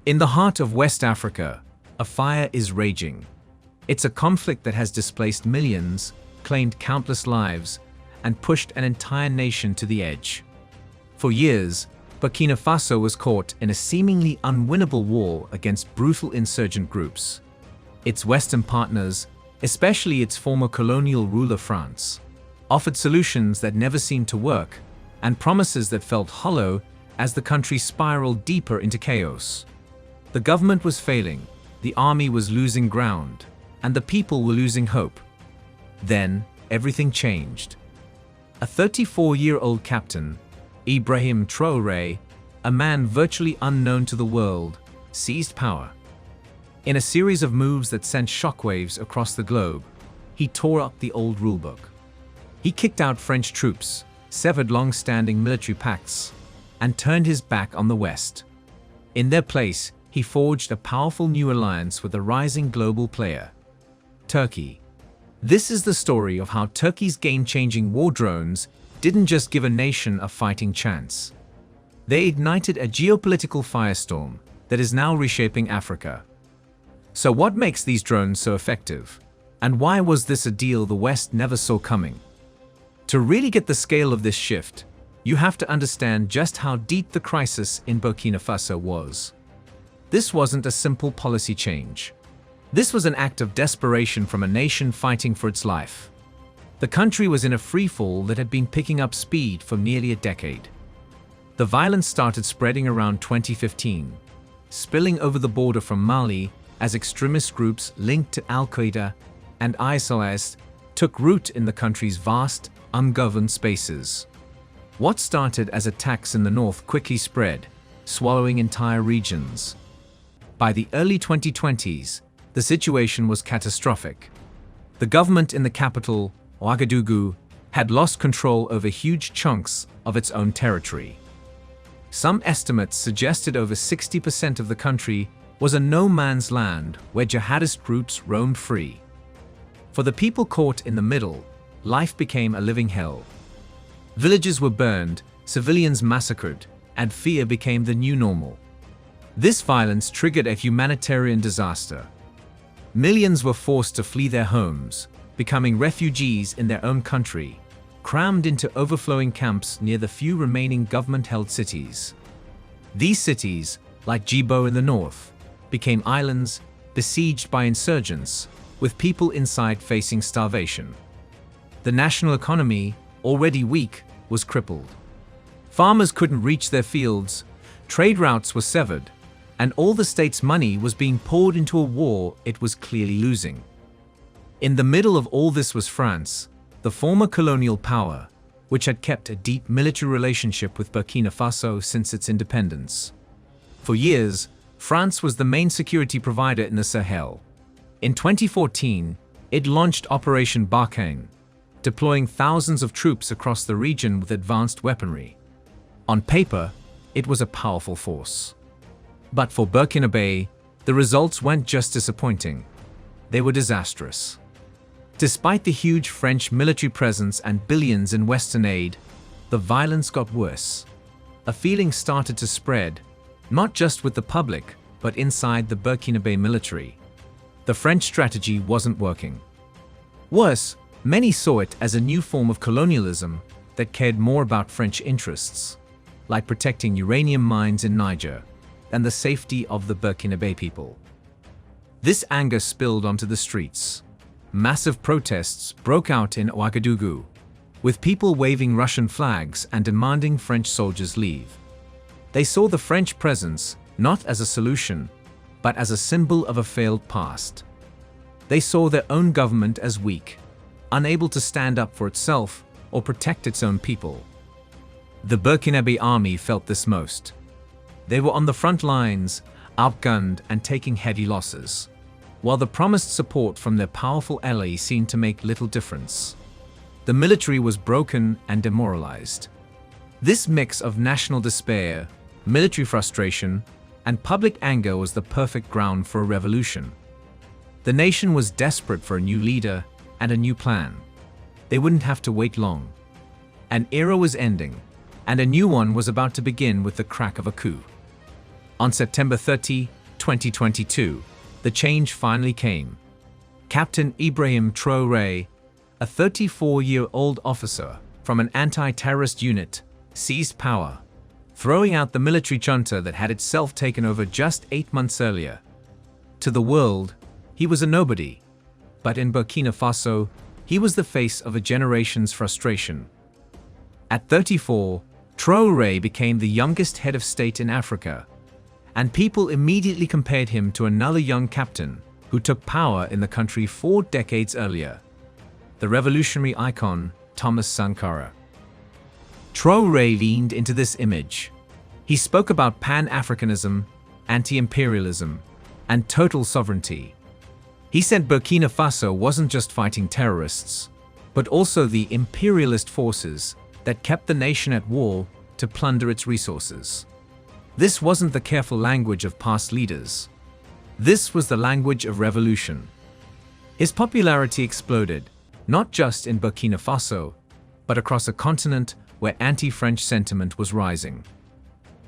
In the heart of West Africa, a fire is raging. It's a conflict that has displaced millions, claimed countless lives, and pushed an entire nation to the edge. For years, Burkina Faso was caught in a seemingly unwinnable war against brutal insurgent groups. Its Western partners, especially its former colonial ruler France, offered solutions that never seemed to work and promises that felt hollow as the country spiraled deeper into chaos. The government was failing, the army was losing ground, and the people were losing hope. Then, everything changed. A 34-year-old captain, Ibrahim Traoré, a man virtually unknown to the world, seized power. In a series of moves that sent shockwaves across the globe, he tore up the old rulebook. He kicked out French troops, severed long-standing military pacts, and turned his back on the West. In their place, he forged a powerful new alliance with a rising global player, Turkey. This is the story of how Turkey's game-changing war drones didn't just give a nation a fighting chance. They ignited a geopolitical firestorm that is now reshaping Africa. So what makes these drones so effective? And why was this a deal the West never saw coming? To really get the scale of this shift, you have to understand just how deep the crisis in Burkina Faso was. This wasn't a simple policy change. This was an act of desperation from a nation fighting for its life. The country was in a freefall that had been picking up speed for nearly a decade. The violence started spreading around 2015, spilling over the border from Mali as extremist groups linked to Al-Qaeda and ISIS took root in the country's vast, ungoverned spaces. What started as attacks in the north quickly spread, swallowing entire regions. By the early 2020s, the situation was catastrophic. The government in the capital, Ouagadougou, had lost control over huge chunks of its own territory. Some estimates suggested over 60% of the country was a no-man's land where jihadist groups roamed free. For the people caught in the middle, life became a living hell. Villages were burned, civilians massacred, and fear became the new normal. This violence triggered a humanitarian disaster. Millions were forced to flee their homes, becoming refugees in their own country, crammed into overflowing camps near the few remaining government-held cities. These cities, like Djibo in the north, became islands besieged by insurgents, with people inside facing starvation. The national economy, already weak, was crippled. Farmers couldn't reach their fields, trade routes were severed, and all the state's money was being poured into a war it was clearly losing. In the middle of all this was France, the former colonial power, which had kept a deep military relationship with Burkina Faso since its independence. For years, France was the main security provider in the Sahel. In 2014, it launched Operation Barkhane, deploying thousands of troops across the region with advanced weaponry. On paper, it was a powerful force. But for Burkina Faso, the results weren't just disappointing. They were disastrous. Despite the huge French military presence and billions in Western aid, the violence got worse. A feeling started to spread, not just with the public, but inside the Burkina Faso military. The French strategy wasn't working. Worse, many saw it as a new form of colonialism that cared more about French interests, like protecting uranium mines in Niger, than the safety of the Burkina Faso people. This anger spilled onto the streets. Massive protests broke out in Ouagadougou, with people waving Russian flags and demanding French soldiers leave. They saw the French presence not as a solution, but as a symbol of a failed past. They saw their own government as weak, unable to stand up for itself or protect its own people. The Burkina Faso army felt this most. They were on the front lines, outgunned and taking heavy losses, while the promised support from their powerful ally seemed to make little difference. The military was broken and demoralized. This mix of national despair, military frustration, and public anger was the perfect ground for a revolution. The nation was desperate for a new leader and a new plan. They wouldn't have to wait long. An era was ending, and a new one was about to begin with the crack of a coup. On September 30, 2022, the change finally came. Captain Ibrahim Traoré, a 34-year-old officer from an anti-terrorist unit, seized power, throwing out the military junta that had itself taken over just 8 months earlier. To the world, he was a nobody, but in Burkina Faso, he was the face of a generation's frustration. At 34, Traoré became the youngest head of state in Africa, and people immediately compared him to another young captain who took power in the country 4 decades earlier, the revolutionary icon Thomas Sankara. Traoré leaned into this image. He spoke about Pan-Africanism, anti-imperialism, and total sovereignty. He said Burkina Faso wasn't just fighting terrorists, but also the imperialist forces that kept the nation at war to plunder its resources. This wasn't the careful language of past leaders. This was the language of revolution. His popularity exploded, not just in Burkina Faso, but across a continent where anti-French sentiment was rising.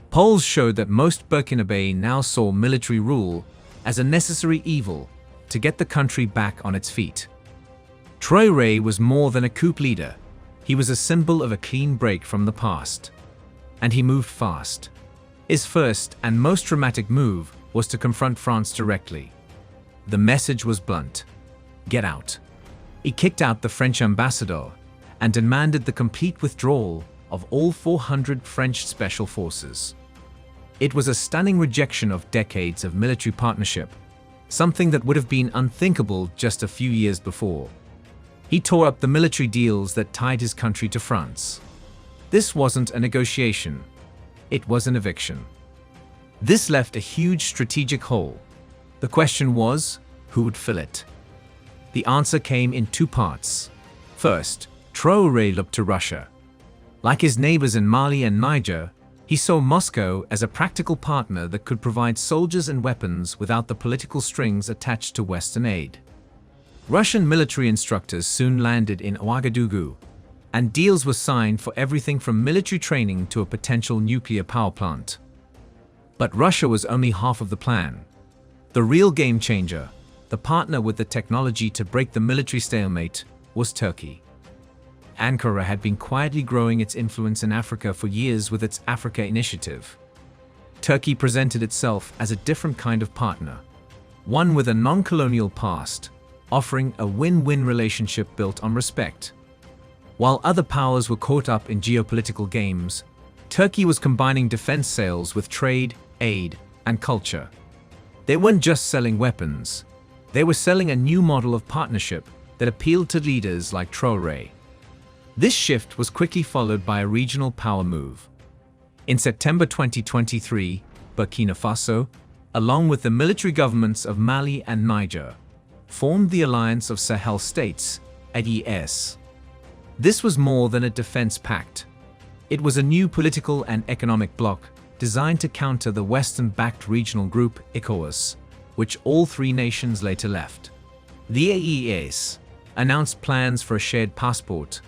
Polls showed that most Burkinabe now saw military rule as a necessary evil to get the country back on its feet. Traoré was more than a coup leader. He was a symbol of a clean break from the past. And he moved fast. His first and most dramatic move was to confront France directly. The message was blunt: get out. He kicked out the French ambassador and demanded the complete withdrawal of all 400 French special forces. It was a stunning rejection of decades of military partnership, something that would have been unthinkable just a few years before. He tore up the military deals that tied his country to France. This wasn't a negotiation, it was an eviction. This left a huge strategic hole. The question was, who would fill it? The answer came in 2 parts. First, Traoré looked to Russia. Like his neighbors in Mali and Niger, he saw Moscow as a practical partner that could provide soldiers and weapons without the political strings attached to Western aid. Russian military instructors soon landed in Ouagadougou, and deals were signed for everything from military training to a potential nuclear power plant. But Russia was only half of the plan. The real game changer, the partner with the technology to break the military stalemate, was Turkey. Ankara had been quietly growing its influence in Africa for years with its Africa initiative. Turkey presented itself as a different kind of partner, one with a non-colonial past, offering a win-win relationship built on respect. While other powers were caught up in geopolitical games, Turkey was combining defense sales with trade, aid, and culture. They weren't just selling weapons, they were selling a new model of partnership that appealed to leaders like Traoré. This shift was quickly followed by a regional power move. In September 2023, Burkina Faso, along with the military governments of Mali and Niger, formed the Alliance of Sahel States, AES. This was more than a defense pact. It was a new political and economic bloc designed to counter the Western-backed regional group ECOWAS, which all 3 nations later left. The AES announced plans for a shared passport,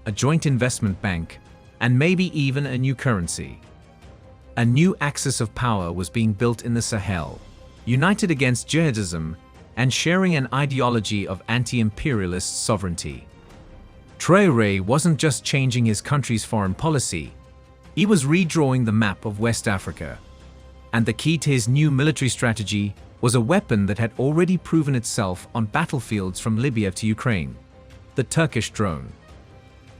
a joint investment bank, and maybe even a new currency. A new axis of power was being built in the Sahel, united against jihadism and sharing an ideology of anti-imperialist sovereignty. Traoré wasn't just changing his country's foreign policy, he was redrawing the map of West Africa. And the key to his new military strategy was a weapon that had already proven itself on battlefields from Libya to Ukraine: the Turkish drone.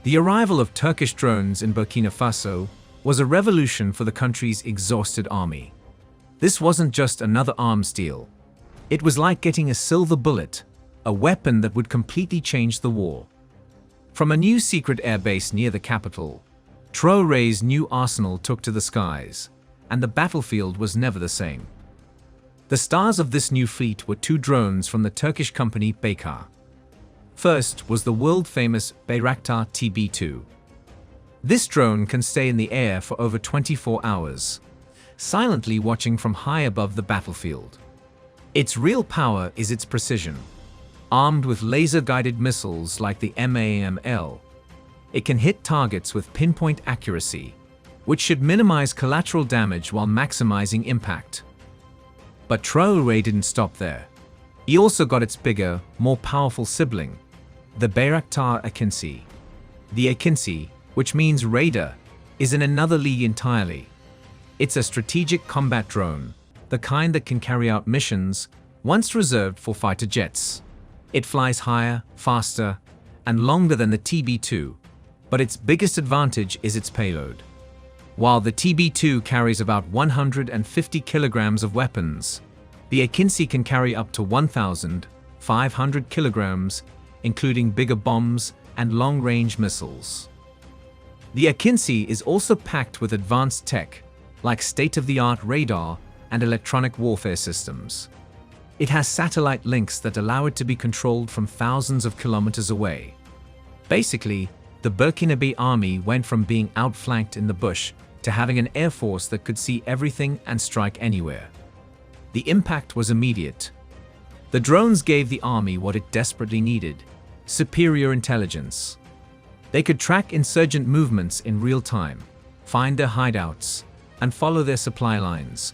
The arrival of Turkish drones in Burkina Faso was a revolution for the country's exhausted army. This wasn't just another arms deal. It was like getting a silver bullet, a weapon that would completely change the war. From a new secret airbase near the capital, Traoré's new arsenal took to the skies, and the battlefield was never the same. The stars of this new fleet were 2 drones from the Turkish company Baykar. First was the world-famous Bayraktar TB2. This drone can stay in the air for over 24 hours, silently watching from high above the battlefield. Its real power is its precision. Armed with laser-guided missiles like the MAML, it can hit targets with pinpoint accuracy, which should minimize collateral damage while maximizing impact. But Traore didn't stop there. He also got its bigger, more powerful sibling, the Bayraktar Akinci. The Akinci, which means raider, is in another league entirely. It's a strategic combat drone, the kind that can carry out missions once reserved for fighter jets. It flies higher, faster, and longer than the TB2, but its biggest advantage is its payload. While the TB2 carries about 150 kilograms of weapons, the Akinci can carry up to 1,500 kilograms, including bigger bombs and long-range missiles. The Akinci is also packed with advanced tech, like state-of-the-art radar and electronic warfare systems. It has satellite links that allow it to be controlled from thousands of kilometers away. Basically, the Burkina Faso army went from being outflanked in the bush to having an air force that could see everything and strike anywhere. The impact was immediate. The drones gave the army what it desperately needed: superior intelligence. They could track insurgent movements in real time, find their hideouts, and follow their supply lines.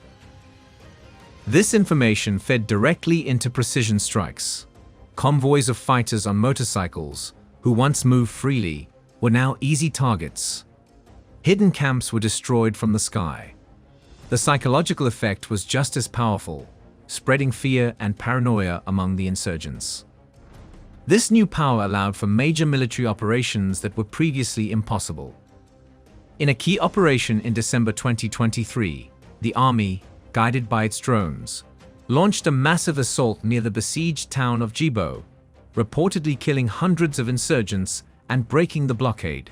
This information fed directly into precision strikes. Convoys of fighters on motorcycles, who once moved freely, were now easy targets. Hidden camps were destroyed from the sky. The psychological effect was just as powerful, spreading fear and paranoia among the insurgents. This new power allowed for major military operations that were previously impossible. In a key operation in December 2023, the army, guided by its drones, launched a massive assault near the besieged town of Djibo, reportedly killing hundreds of insurgents and breaking the blockade.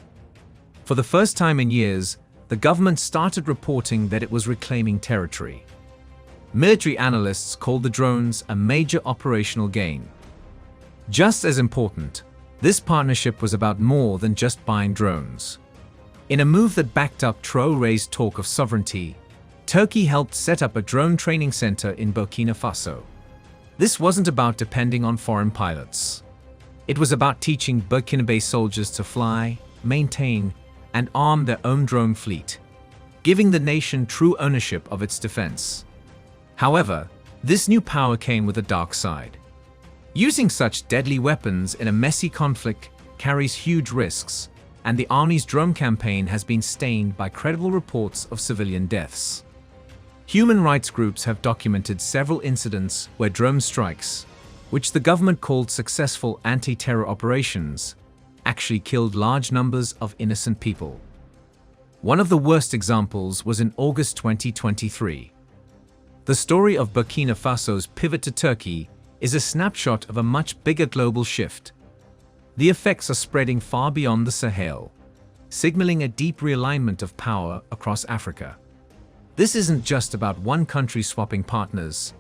For the first time in years, the government started reporting that it was reclaiming territory. Military analysts called the drones a major operational gain. Just as important, this partnership was about more than just buying drones. In a move that backed up Traoré's talk of sovereignty, Turkey helped set up a drone training center in Burkina Faso. This wasn't about depending on foreign pilots. It was about teaching Burkina Faso soldiers to fly, maintain, and arm their own drone fleet, giving the nation true ownership of its defense. However, this new power came with a dark side. Using such deadly weapons in a messy conflict carries huge risks, and the army's drone campaign has been stained by credible reports of civilian deaths. Human rights groups have documented several incidents where drone strikes, which the government called successful anti-terror operations, actually killed large numbers of innocent people. One of the worst examples was in August 2023. The story of Burkina Faso's pivot to Turkey is a snapshot of a much bigger global shift. The effects are spreading far beyond the Sahel, signaling a deep realignment of power across Africa. This isn't just about one country swapping partners.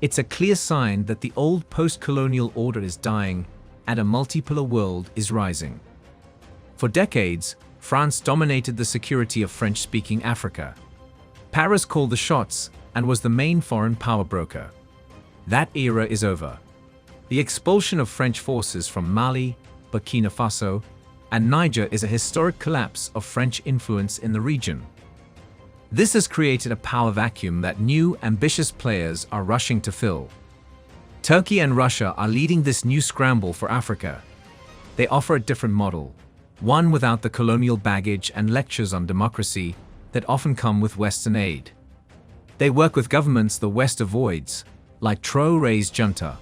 It's a clear sign that the old post-colonial order is dying and a multipolar world is rising. For decades, France dominated the security of French-speaking Africa. Paris called the shots and was the main foreign power broker. That era is over. The expulsion of French forces from Mali, Burkina Faso, and Niger is a historic collapse of French influence in the region. This has created a power vacuum that new, ambitious players are rushing to fill. Turkey and Russia are leading this new scramble for Africa. They offer a different model, one without the colonial baggage and lectures on democracy that often come with Western aid. They work with governments the West avoids, like Traoré's junta,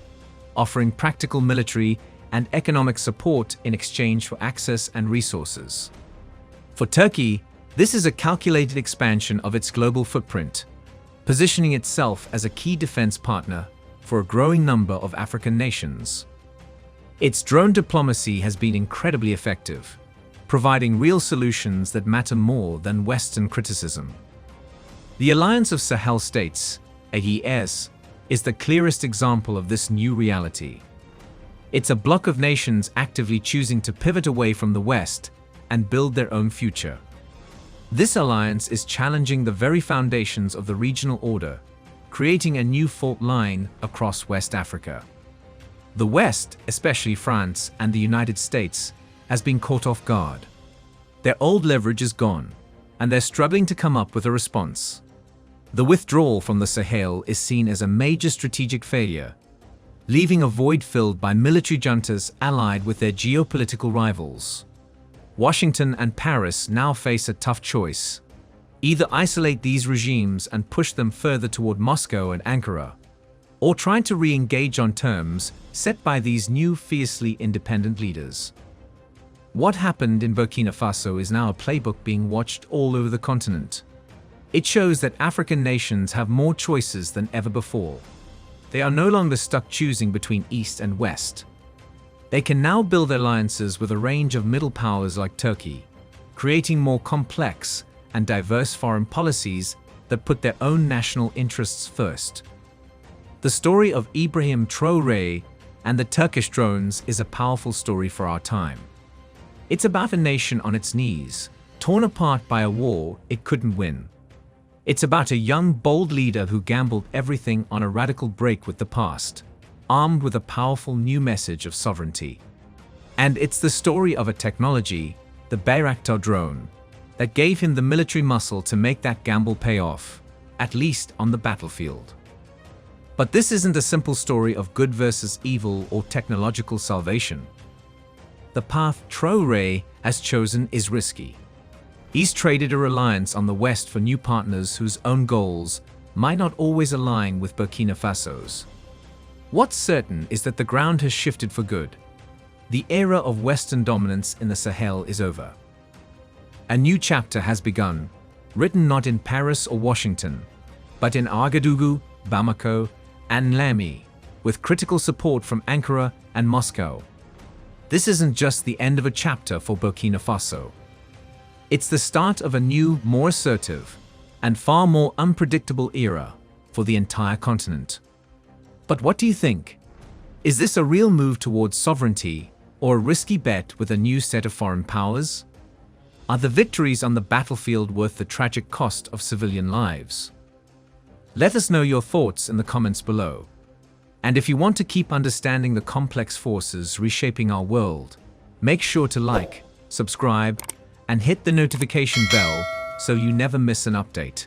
offering practical military and economic support in exchange for access and resources. For Turkey, this is a calculated expansion of its global footprint, positioning itself as a key defense partner for a growing number of African nations. Its drone diplomacy has been incredibly effective, providing real solutions that matter more than Western criticism. The Alliance of Sahel States, AES, is the clearest example of this new reality. It's a bloc of nations actively choosing to pivot away from the West and build their own future. This alliance is challenging the very foundations of the regional order, creating a new fault line across West Africa. The West, especially France and the United States, has been caught off guard. Their old leverage is gone, and they're struggling to come up with a response. The withdrawal from the Sahel is seen as a major strategic failure, leaving a void filled by military juntas allied with their geopolitical rivals. Washington and Paris now face a tough choice: either isolate these regimes and push them further toward Moscow and Ankara, or try to re-engage on terms set by these new fiercely independent leaders. What happened in Burkina Faso is now a playbook being watched all over the continent. It shows that African nations have more choices than ever before. They are no longer stuck choosing between East and West. They can now build alliances with a range of middle powers like Turkey, creating more complex and diverse foreign policies that put their own national interests first. The story of Ibrahim Traoré and the Turkish drones is a powerful story for our time. It's about a nation on its knees, torn apart by a war it couldn't win. It's about a young, bold leader who gambled everything on a radical break with the past, armed with a powerful new message of sovereignty. And it's the story of a technology, the Bayraktar drone, that gave him the military muscle to make that gamble pay off, at least on the battlefield. But this isn't a simple story of good versus evil or technological salvation. The path Traoré has chosen is risky. He's traded a reliance on the West for new partners whose own goals might not always align with Burkina Faso's. What's certain is that the ground has shifted for good. The era of Western dominance in the Sahel is over. A new chapter has begun, written not in Paris or Washington, but in Ouagadougou, Bamako, and Niamey, with critical support from Ankara and Moscow. This isn't just the end of a chapter for Burkina Faso. It's the start of a new, more assertive, and far more unpredictable era for the entire continent. But what do you think? Is this a real move towards sovereignty or a risky bet with a new set of foreign powers? Are the victories on the battlefield worth the tragic cost of civilian lives? Let us know your thoughts in the comments below. And if you want to keep understanding the complex forces reshaping our world, make sure to like, subscribe, and hit the notification bell so you never miss an update.